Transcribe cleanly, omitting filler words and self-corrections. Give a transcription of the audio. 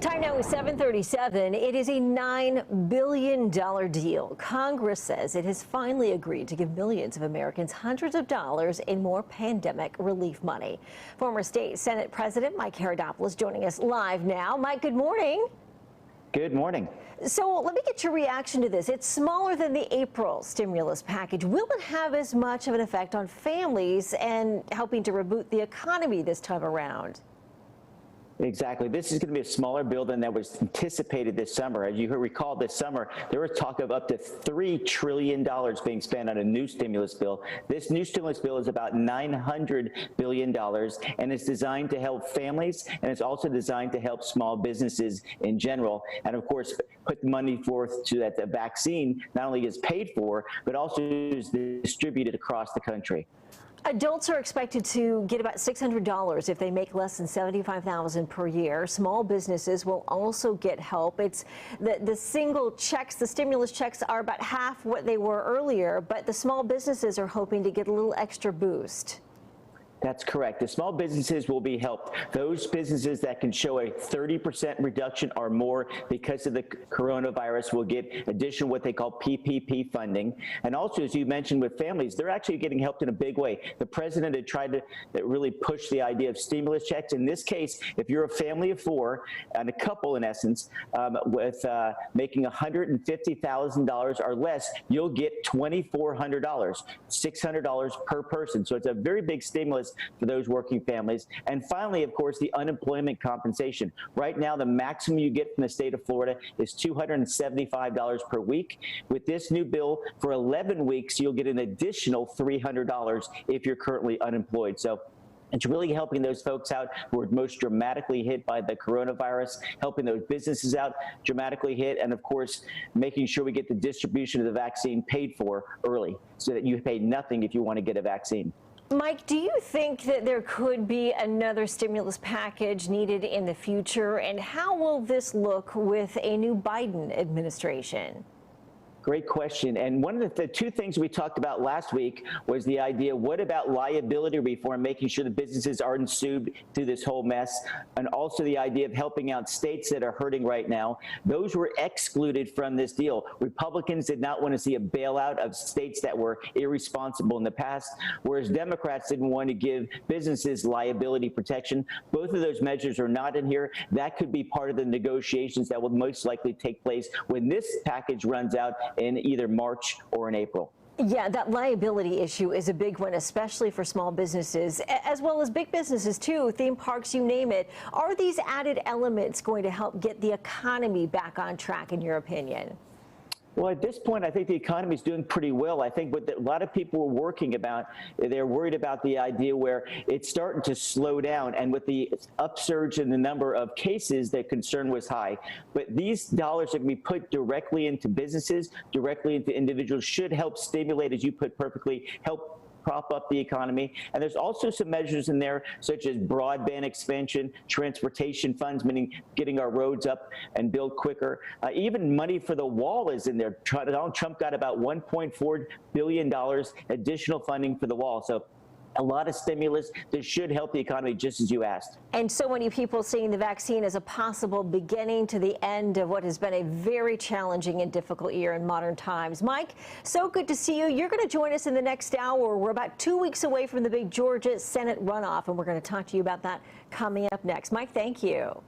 Time now is 7:37. It is a $9 billion deal. Congress says it has finally agreed to give millions of Americans hundreds of dollars in more pandemic relief money. Former State Senate President Mike Haridopolos joining us live now. Mike, good morning. Good morning. So let me get your reaction to this. It's smaller than the April stimulus package. Will it have as much of an effect on families and helping to reboot the economy this time around? Exactly. This is going to be a smaller bill than that was anticipated this summer. As you recall, this summer, there was talk of up to $3 trillion being spent on a new stimulus bill. This new stimulus bill is about $900 billion, and it's designed to help families, and it's also designed to help small businesses in general. And of course, put money forth so that the vaccine not only is paid for, but also is distributed across the country. Adults are expected to get about $600 if they make less than $75,000 per year. Small businesses will also get help. It's the single checks, the stimulus checks are about half what they were earlier, but the small businesses are hoping to get a little extra boost. That's correct. The small businesses will be helped. Those businesses that can show a 30% reduction or more because of the coronavirus will get additional what they call PPP funding. And also, as you mentioned with families, they're actually getting helped in a big way. The president had tried to really push the idea of stimulus checks. In this case, if you're a family of four and a couple, in essence, with making $150,000 or less, you'll get $2,400, $600 per person. So it's a very big stimulus for those working families. And finally, of course, the unemployment compensation. Right now, the maximum you get from the state of Florida is $275 per week. With this new bill, for 11 weeks, you'll get an additional $300 if you're currently unemployed. So it's really helping those folks out who are most dramatically hit by the coronavirus, helping those businesses out dramatically hit, and of course, making sure we get the distribution of the vaccine paid for early so that you pay nothing if you want to get a vaccine. Mike, do you think that there could be another stimulus package needed in the future? And how will this look with a new Biden administration? Great question. And one of the two things we talked about last week was the idea, what about liability reform, making sure the businesses aren't sued through this whole mess, and also the idea of helping out states that are hurting right now. Those were excluded from this deal. Republicans did not want to see a bailout of states that were irresponsible in the past, whereas Democrats didn't want to give businesses liability protection. Both of those measures are not in here. That could be part of the negotiations that will most likely take place when this package runs out in either March or in April. Yeah, that liability issue is a big one, especially for small businesses, as well as big businesses too, theme parks, you name it. Are these added elements going to help get the economy back on track, in your opinion? Well, at this point, I think the economy is doing pretty well. I think what a lot of people are working about, they're worried about the idea where it's starting to slow down. And with the upsurge in the number of cases, the concern was high. But these dollars are going to be put directly into businesses, directly into individuals, should help stimulate, as you put perfectly, help prop up the economy. And there's also some measures in there, such as broadband expansion, transportation funds, meaning getting our roads up and build quicker. Even money for the wall is in there. Donald Trump got about $1.4 billion additional funding for the wall. So a lot of stimulus that should help the economy, just as you asked. And so many people seeing the vaccine as a possible beginning to the end of what has been a very challenging and difficult year in modern times. Mike, so good to see you. You're going to join us in the next hour. We're about 2 weeks away from the big Georgia Senate runoff, and we're going to talk to you about that coming up next. Mike, thank you.